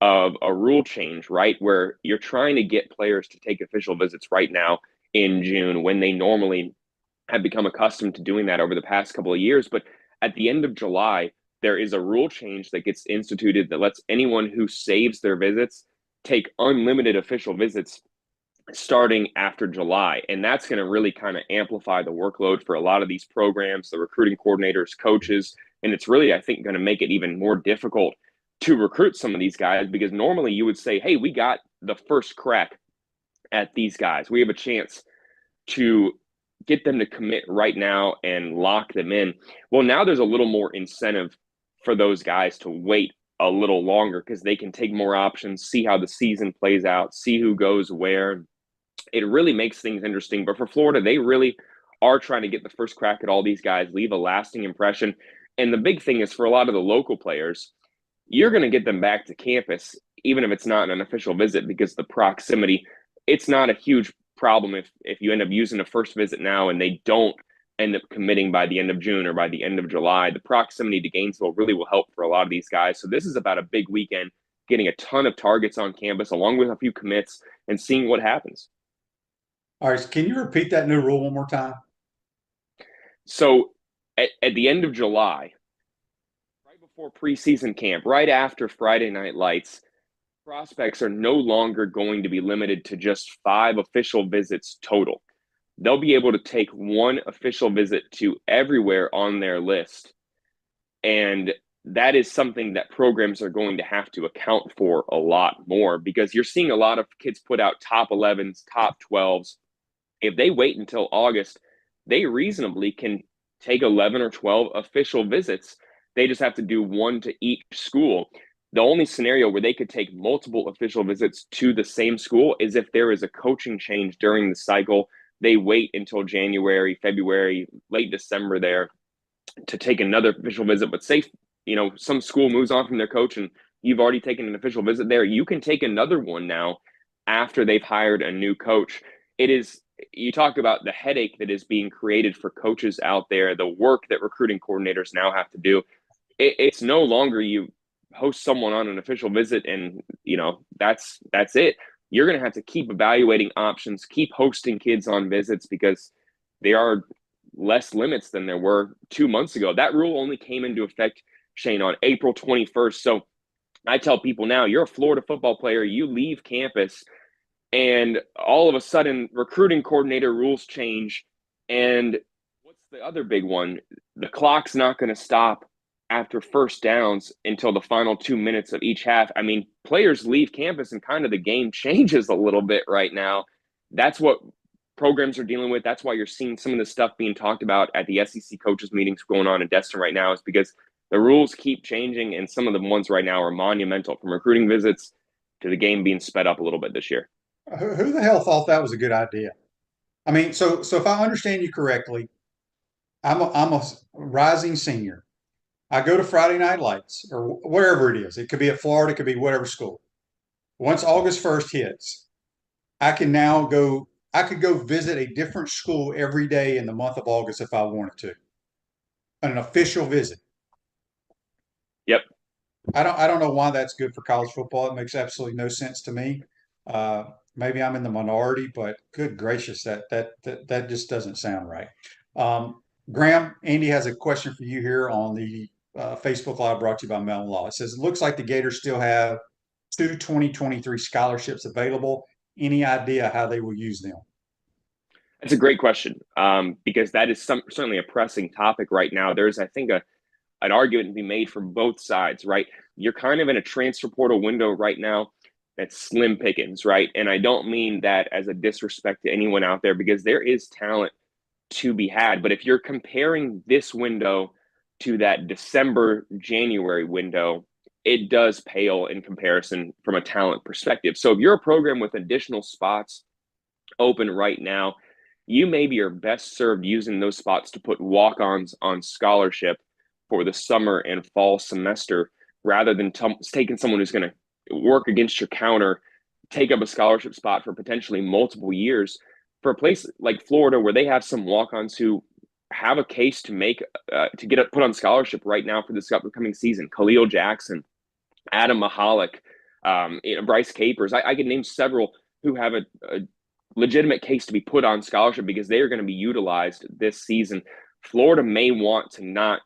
of a rule change, right? Where you're trying to get players to take official visits right now in June when they normally have become accustomed to doing that over the past couple of years. But at the end of July, there is a rule change that gets instituted that lets anyone who saves their visits take unlimited official visits starting after July. And that's going to really kind of amplify the workload for a lot of these programs, the recruiting coordinators, coaches. And it's really, I think, going to make it even more difficult to recruit some of these guys, because normally you would say, hey, we got the first crack at these guys. We have a chance to get them to commit right now and lock them in. Well, now there's a little more incentive for those guys to wait a little longer because they can take more options, see how the season plays out, see who goes where. It really makes things interesting. But for Florida, they really are trying to get the first crack at all these guys, leave a lasting impression. And the big thing is for a lot of the local players, you're going to get them back to campus, even if it's not an official visit, because the proximity, it's not a huge problem if you end up using a first visit now and they don't end up committing by the end of June or by the end of July. The proximity to Gainesville really will help for a lot of these guys. So this is about a big weekend, getting a ton of targets on campus along with a few commits and seeing what happens. All right, can you repeat that new rule one more time? So at the end of July, right before preseason camp, right after Friday Night Lights, prospects are no longer going to be limited to just 5 official visits total. They'll be able to take 1 official visit to everywhere on their list. And that is something that programs are going to have to account for a lot more, because you're seeing a lot of kids put out top 11s, top 12s. If they wait until August, they reasonably can take 11 or 12 official visits. They just have to do 1 to each school. The only scenario where they could take multiple official visits to the same school is if there is a coaching change during the cycle. They wait until January, February, late December there to take another official visit. But say, some school moves on from their coach and you've already taken an official visit there, you can take another one now after they've hired a new coach. You talk about the headache that is being created for coaches out there, the work that recruiting coordinators now have to do. It's no longer you host someone on an official visit and, that's it. You're going to have to keep evaluating options, keep hosting kids on visits, because there are less limits than there were 2 months ago. That rule only came into effect, Shane, on April 21st. So I tell people now, you're a Florida football player, you leave campus, and all of a sudden recruiting coordinator rules change. And what's the other big one? The clock's not going to stop after first downs until the final 2 minutes of each half. I mean, players leave campus and kind of the game changes a little bit right now. That's what programs are dealing with. That's why you're seeing some of the stuff being talked about at the SEC coaches meetings going on in Destin right now, is because the rules keep changing, and some of the ones right now are monumental, from recruiting visits to the game being sped up a little bit this year. Who the hell thought that was a good idea? I mean, so if I understand you correctly, I'm a rising senior. I go to Friday Night Lights or wherever it is. It could be at Florida, it could be whatever school. Once August 1st hits, I could go visit a different school every day in the month of August if I wanted to. An official visit. Yep. I don't know why that's good for college football. It makes absolutely no sense to me. Maybe I'm in the minority, but good gracious, that just doesn't sound right. Graham, Andy has a question for you here on the Facebook Live, brought to you by Mellon Law. It says, it looks like the Gators still have 2 2023 scholarships available. Any idea how they will use them? That's a great question, because that is certainly a pressing topic right now. There's, I think, an argument to be made from both sides, right? You're kind of in a transfer portal window right now that's slim pickings, right? And I don't mean that as a disrespect to anyone out there, because there is talent to be had. But if you're comparing this window to that December, January window, it does pale in comparison from a talent perspective. So if you're a program with additional spots open right now, you maybe are best served using those spots to put walk-ons on scholarship for the summer and fall semester, rather than taking someone who's going to work against your counter, take up a scholarship spot for potentially multiple years. For a place like Florida, where they have some walk-ons who have a case to make to get put on scholarship right now for this upcoming season, Khalil Jackson, Adam Mahalik, Bryce Capers. I could name several who have a legitimate case to be put on scholarship because they are going to be utilized this season. Florida may want to not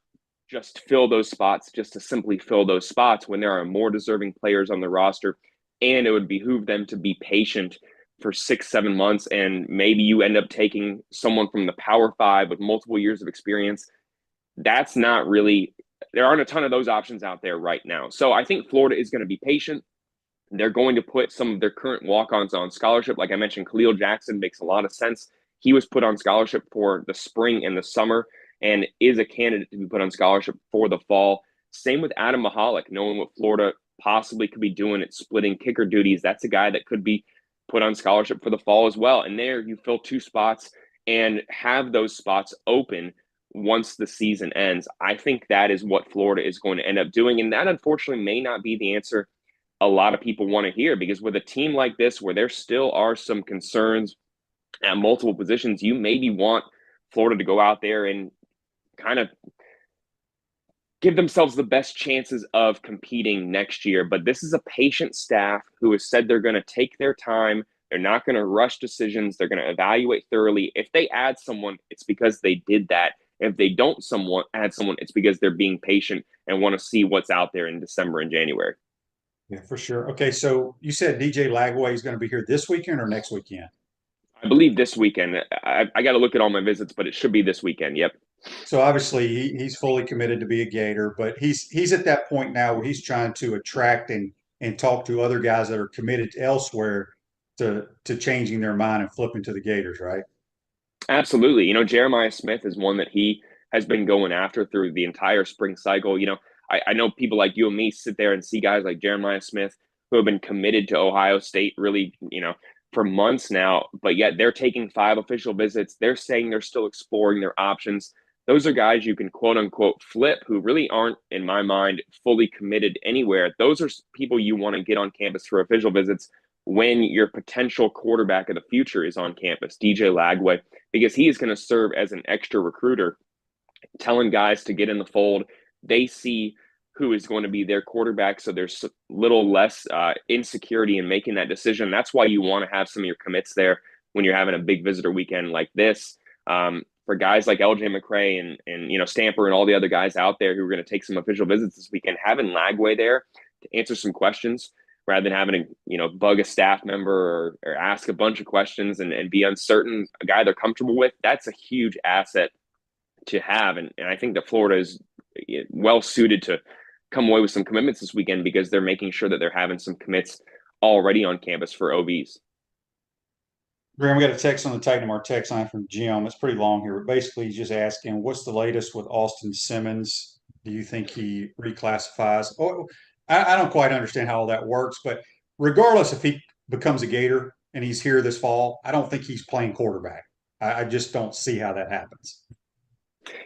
just fill those spots, just to simply fill those spots when there are more deserving players on the roster, and it would behoove them to be patient for 6-7 months, and maybe you end up taking someone from the Power Five with multiple years of experience. That's not really, there aren't a ton of those options out there right now. So I think Florida is going to be patient. They're going to put some of their current walk-ons on scholarship. Like I mentioned, Khalil Jackson makes a lot of sense. He was put on scholarship for the spring and the summer and is a candidate to be put on scholarship for the fall. Same with Adam Mahalik, knowing what Florida possibly could be doing at splitting kicker duties. That's a guy that could be put on scholarship for the fall as well. And there you fill 2 spots and have those spots open once the season ends. I think that is what Florida is going to end up doing. And that unfortunately may not be the answer a lot of people want to hear, because with a team like this where there still are some concerns at multiple positions, you maybe want Florida to go out there and kind of give themselves the best chances of competing next year. But this is a patient staff who has said they're going to take their time. They're not going to rush decisions. They're going to evaluate thoroughly. If they add someone, it's because they did that. If they don't add someone, it's because they're being patient and want to see what's out there in December and January. Yeah, for sure. Okay, so you said DJ Lagway is going to be here this weekend or next weekend? I believe this weekend. I got to look at all my visits, but it should be this weekend. Yep. So obviously he's fully committed to be a Gator, but he's at that point now where he's trying to attract and talk to other guys that are committed elsewhere to changing their mind and flipping to the Gators, right? Absolutely. Jeremiah Smith is one that he has been going after through the entire spring cycle. I know people like you and me sit there and see guys like Jeremiah Smith who have been committed to Ohio State really, for months now, but yet they're taking 5 official visits. They're saying they're still exploring their options. Those are guys you can quote unquote flip who really aren't, in my mind, fully committed anywhere. Those are people you want to get on campus for official visits when your potential quarterback of the future is on campus, DJ Lagway, because he is going to serve as an extra recruiter, telling guys to get in the fold. They see who is going to be their quarterback, so there's a little less insecurity in making that decision. That's why you want to have some of your commits there when you're having a big visitor weekend like this. For guys like LJ McCray and Stamper and all the other guys out there who are going to take some official visits this weekend, having Lagway there to answer some questions rather than having to bug a staff member or ask a bunch of questions and be uncertain, a guy they're comfortable with, that's a huge asset to have. And I think that Florida is well suited to come away with some commitments this weekend because they're making sure that they're having some commits already on campus for OVs. Graham, we got a text on the Titan our text line from Jim. It's pretty long here, but basically he's just asking, what's the latest with Austin Simmons? Do you think he reclassifies? Oh, I don't quite understand how all that works, but regardless if he becomes a Gator and he's here this fall, I don't think he's playing quarterback. I just don't see how that happens.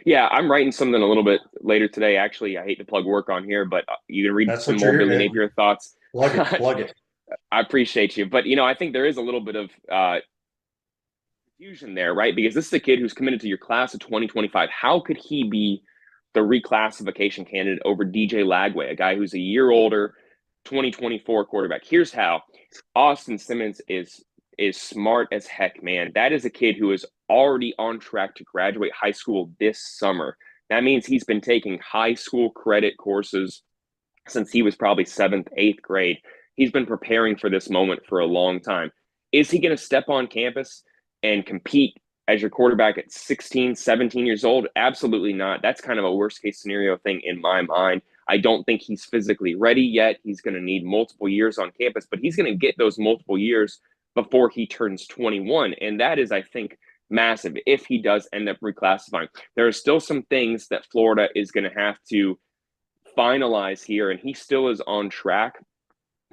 Yeah, I'm writing something a little bit later today. Actually, I hate to plug work on here, but you can read some more Billy Napier thoughts. Plug it. I appreciate you. But, I think there is a little bit of confusion there, right? Because this is a kid who's committed to your class of 2025. How could he be the reclassification candidate over DJ Lagway, a guy who's a year older, 2024 quarterback? Here's how. Austin Simmons is smart as heck, man. That is a kid who is already on track to graduate high school this summer. That means he's been taking high school credit courses since he was probably 7th, 8th grade. He's been preparing for this moment for a long time. Is he going to step on campus and compete as your quarterback at 16, 17 years old? Absolutely not. That's kind of a worst case scenario thing in my mind. I don't think he's physically ready yet. He's going to need multiple years on campus, but he's going to get those multiple years before he turns 21. And that is, I think, massive if he does end up reclassifying. There are still some things that Florida is going to have to finalize here, and he still is on track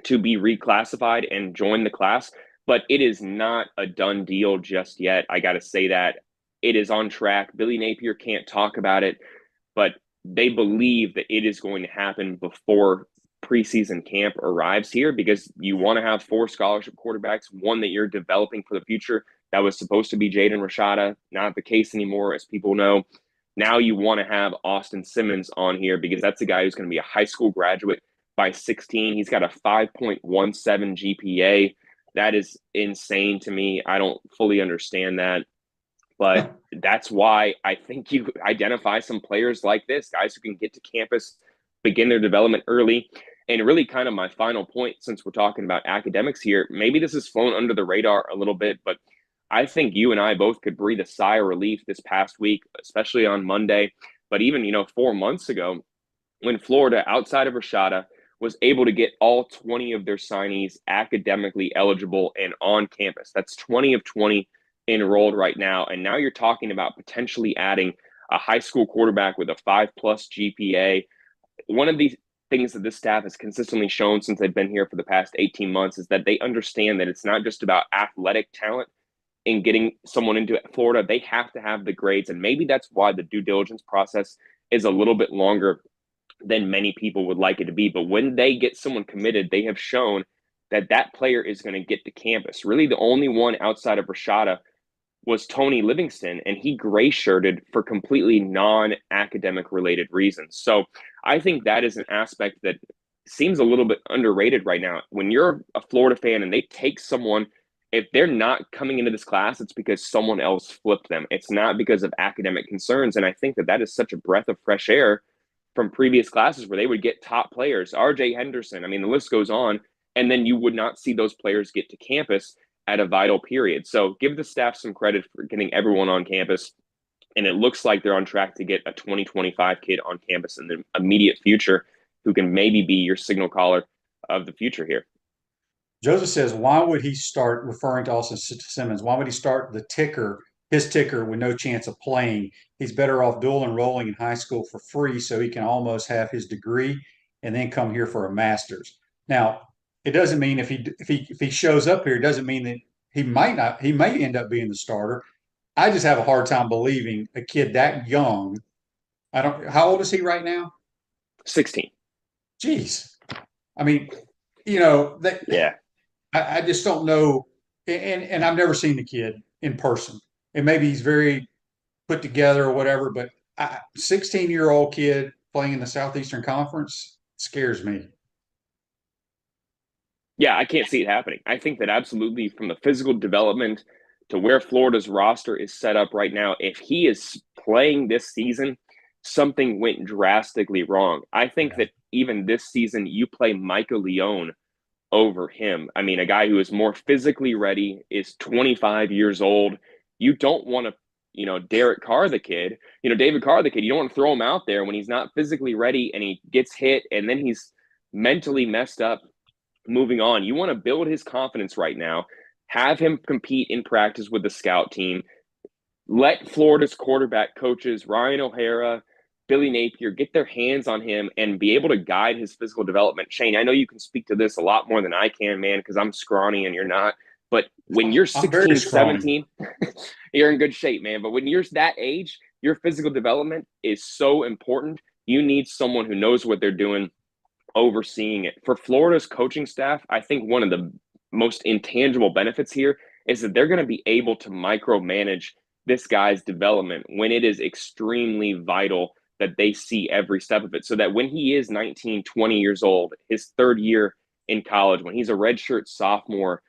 to be reclassified and join the class, but it is not a done deal just yet. I got to say that. It is on track. Billy Napier can't talk about it, but they believe that it is going to happen before preseason camp arrives here, because you want to have 4 scholarship quarterbacks, one that you're developing for the future. That was supposed to be Jaden Rashada, not the case anymore, as people know. Now you want to have Austin Simmons on here because that's a guy who's going to be a high school graduate by 16. He's got a 5.17 GPA. That is insane to me. I don't fully understand that. But that's why I think you identify some players like this, guys who can get to campus, begin their development early. And really kind of my final point, since we're talking about academics here, maybe this has flown under the radar a little bit, but I think you and I both could breathe a sigh of relief this past week, especially on Monday. But even, 4 months ago, when Florida, outside of Rashada, was able to get all 20 of their signees academically eligible and on campus. That's 20 of 20 enrolled right now. And now you're talking about potentially adding a high school quarterback with a 5+ GPA. One of the things that this staff has consistently shown since they've been here for the past 18 months is that they understand that it's not just about athletic talent in getting someone into Florida. They have to have the grades. And maybe that's why the due diligence process is a little bit longer than many people would like it to be. But when they get someone committed, they have shown that that player is going to get to campus. Really, the only one outside of Rashada was Tony Livingston, and he gray shirted for completely non-academic related reasons. So I think that is an aspect that seems a little bit underrated right now. When you're a Florida fan and they take someone, if they're not coming into this class, it's because someone else flipped them. It's not because of academic concerns. And I think that is such a breath of fresh air from previous classes where they would get top players, RJ Henderson. I mean, the list goes on, and then you would not see those players get to campus at a vital period. So give the staff some credit for getting everyone on campus. And it looks like they're on track to get a 2025 kid on campus in the immediate future who can maybe be your signal caller of the future here. Joseph says, why would he start, referring to Austin Simmons, why would he start his ticker with no chance of playing? He's better off dual enrolling in high school for free so he can almost have his degree and then come here for a master's. Now, it doesn't mean if he shows up here, it doesn't mean that he may end up being the starter. I just have a hard time believing a kid that young. How old is he right now? 16. Jeez. I mean, that. Yeah. I just don't know. And I've never seen the kid in person. And maybe he's very put together or whatever, but 16-year-old kid playing in the Southeastern Conference scares me. Yeah, I can't see it happening. I think that absolutely, from the physical development to where Florida's roster is set up right now, if he is playing this season, something went drastically wrong. I think that even this season, you play Micah Leone over him. I mean, a guy who is more physically ready, is 25 years old. You don't want to, Derek Carr the kid, David Carr the kid, you don't want to throw him out there when he's not physically ready and he gets hit and then he's mentally messed up moving on. You want to build his confidence right now, have him compete in practice with the scout team, let Florida's quarterback coaches, Ryan O'Hara, Billy Napier, get their hands on him and be able to guide his physical development. Shane, I know you can speak to this a lot more than I can, man, because I'm scrawny and you're not. But when you're 16, 17, you're in good shape, man. But when you're that age, your physical development is so important. You need someone who knows what they're doing, overseeing it. For Florida's coaching staff, I think one of the most intangible benefits here is that they're going to be able to micromanage this guy's development when it is extremely vital that they see every step of it, so that when he is 19, 20 years old, his third year in college, when he's a redshirt sophomore,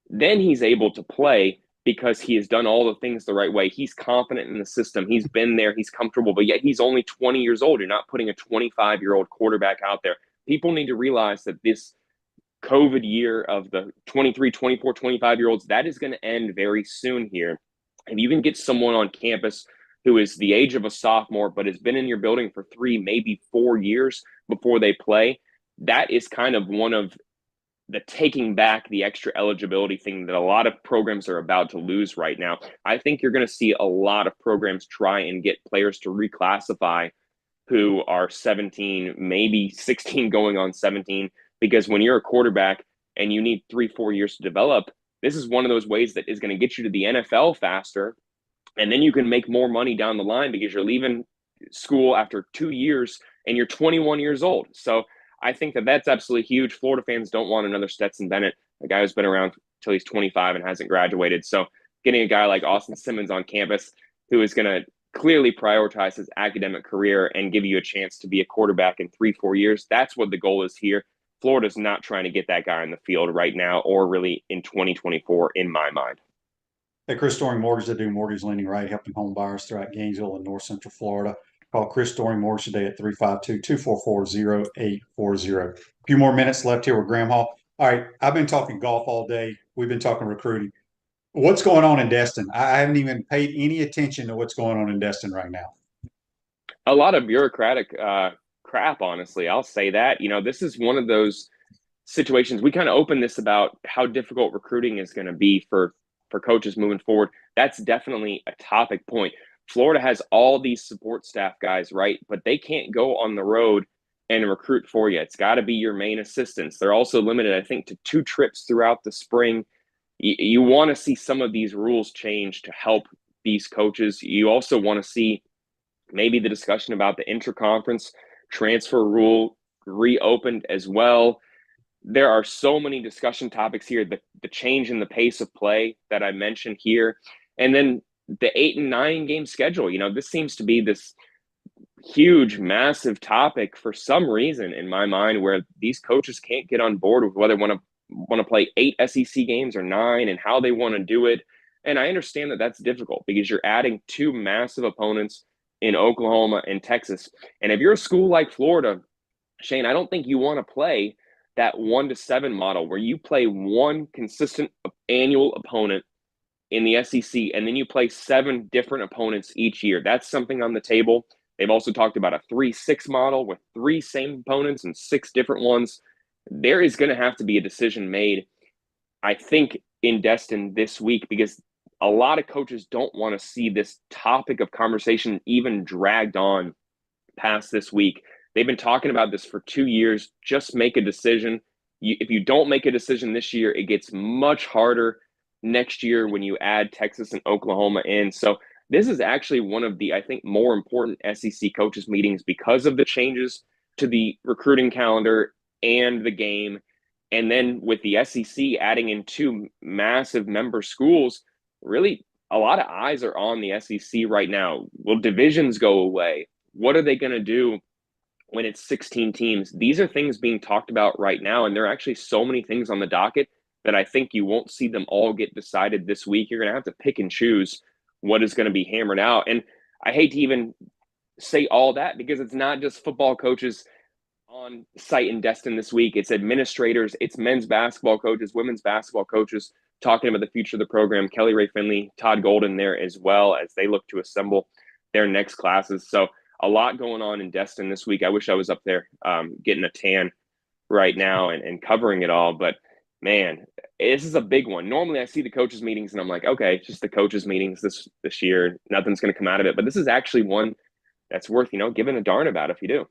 then he's able to play because he has done all the things the right way. He's confident in the system. He's been there. He's comfortable, but yet he's only 20 years old. You're not putting a 25-year-old quarterback out there. People need to realize that this COVID year of the 23, 24, 25-year-olds, that is going to end very soon here. If you can get someone on campus who is the age of a sophomore but has been in your building for 3, maybe 4 years before they play, that is kind of one of the taking back the extra eligibility thing that a lot of programs are about to lose right now. I think you're going to see a lot of programs try and get players to reclassify who are 17, maybe 16 going on 17, because when you're a quarterback and you need 3-4 years to develop, this is one of those ways that is going to get you to the NFL faster. And then you can make more money down the line because you're leaving school after 2 years and you're 21 years old. So I think that that's absolutely huge. Florida fans don't want another Stetson Bennett, a guy who's been around till he's 25 and hasn't graduated. So getting a guy like Austin Simmons on campus who is going to clearly prioritize his academic career and give you a chance to be a quarterback in 3-4 years. That's what the goal is here. Florida's not trying to get that guy on the field right now or really in 2024 in my mind. Hey, Chris Storing Mortgage, they do mortgage lending right, helping home buyers throughout Gainesville and North Central Florida. Call Chris Storing Mortgage today at 352-244-0840. A few more minutes left here with Graham Hall. All right, I've been talking golf all day. We've been talking recruiting. What's going on in Destin? I haven't even paid any attention to what's going on in Destin right now. A lot of bureaucratic crap, honestly. I'll say that. This is one of those situations. We kind of opened this about how difficult recruiting is going to be for coaches moving forward. That's definitely a topic point. Florida has all these support staff guys, right? But they can't go on the road and recruit for you. It's got to be your main assistants. They're also limited, I think, to 2 trips throughout the spring. You want to see some of these rules change to help these coaches. You also want to see maybe the discussion about the interconference transfer rule reopened as well. There are so many discussion topics here. The change in the pace of play that I mentioned here. And then the 8 and 9 game schedule. This seems to be this huge, massive topic for some reason in my mind where these coaches can't get on board with whether they want to play 8 SEC games or 9 and how they want to do it. And I understand that that's difficult because you're adding 2 massive opponents in Oklahoma and Texas. And if you're a school like Florida, Shane, I don't think you want to play that 1-7 model where you play one consistent annual opponent in the SEC and then you play 7 different opponents each year. That's something on the table. They've also talked about a 3-6 model with 3 same opponents and 6 different ones. There is going to have to be a decision made, I think, in Destin this week because a lot of coaches don't want to see this topic of conversation even dragged on past this week. They've been talking about this for 2 years. Just make a decision. If you don't make a decision this year, it gets much harder next year when you add Texas and Oklahoma in. So this is actually one of the, I think, more important SEC coaches meetings because of the changes to the recruiting calendar and the game. And then with the SEC adding in 2 massive member schools, really a lot of eyes are on the SEC right now. Will divisions go away? What are they going to do when it's 16 teams? These are things being talked about right now, and there are actually so many things on the docket that I think you won't see them all get decided this week. You're going to have to pick and choose what is going to be hammered out. And I hate to even say all that because it's not just football coaches on site in Destin this week. It's administrators, it's men's basketball coaches, women's basketball coaches talking about the future of the program. Kelly Ray Finley, Todd Golden there as well as they look to assemble their next classes. So a lot going on in Destin this week. I wish I was up there getting a tan right now and covering it all. But, man, this is a big one. Normally I see the coaches' meetings and I'm like, okay, it's just the coaches' meetings this year. Nothing's going to come out of it. But this is actually one that's worth, giving a darn about if you do.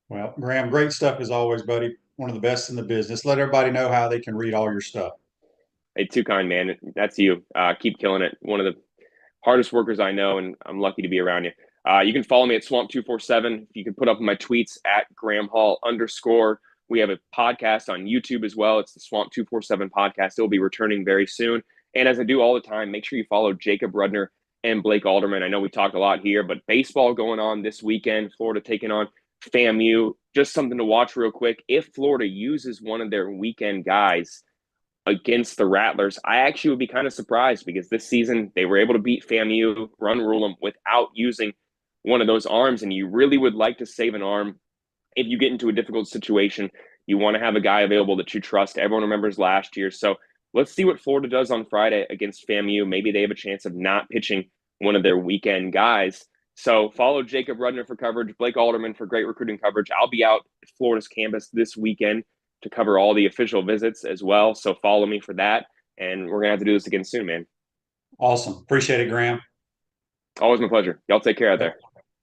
Well, Graham, great stuff as always, buddy. One of the best in the business. Let everybody know how they can read all your stuff. Hey, too kind, man. That's you. Keep killing it. One of the hardest workers I know, and I'm lucky to be around you. You can follow me at Swamp247. You can put up my tweets at Graham Hall _. We have a podcast on YouTube as well. It's the Swamp247 podcast. It will be returning very soon. And as I do all the time, make sure you follow Jacob Rudner and Blake Alderman. I know we talk a lot here, but baseball going on this weekend. Florida taking on FAMU. Just something to watch real quick. If Florida uses one of their weekend guys against the Rattlers, I actually would be kind of surprised because this season they were able to beat FAMU, run rule them without using one of those arms. And you really would like to save an arm if you get into a difficult situation. You want to have a guy available that you trust. Everyone remembers last year. So let's see what Florida does on Friday against FAMU. Maybe they have a chance of not pitching one of their weekend guys. So follow Jacob Rudner for coverage, Blake Alderman for great recruiting coverage. I'll be out at Florida's campus this weekend to cover all the official visits as well. So follow me for that. And we're going to have to do this again soon, man. Awesome. Appreciate it, Graham. Always my pleasure. Y'all take care out there.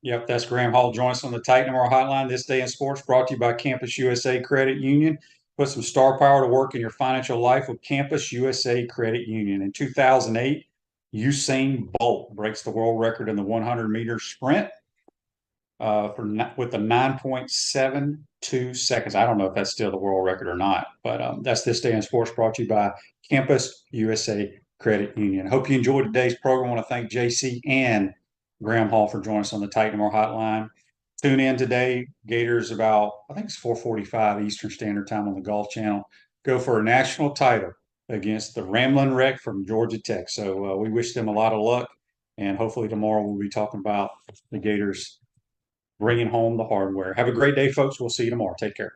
Yep, that's Graham Hall. Join us on the Titan Tomorrow Hotline. This Day in Sports brought to you by Campus USA Credit Union. Put some star power to work in your financial life with Campus USA Credit Union. In 2008, Usain Bolt breaks the world record in the 100-meter sprint with a 9.72 seconds. I don't know if that's still the world record or not, but that's This Day in Sports brought to you by Campus USA Credit Union. Hope you enjoyed today's program. I want to thank JC and Graham Hall for joining us on the Titan More Hotline. Tune in today. Gators about, I think it's 4:45 Eastern Standard Time on the Golf Channel. Go for a national title against the Ramblin' Wreck from Georgia Tech. So we wish them a lot of luck. And hopefully tomorrow we'll be talking about the Gators bringing home the hardware. Have a great day, folks. We'll see you tomorrow. Take care.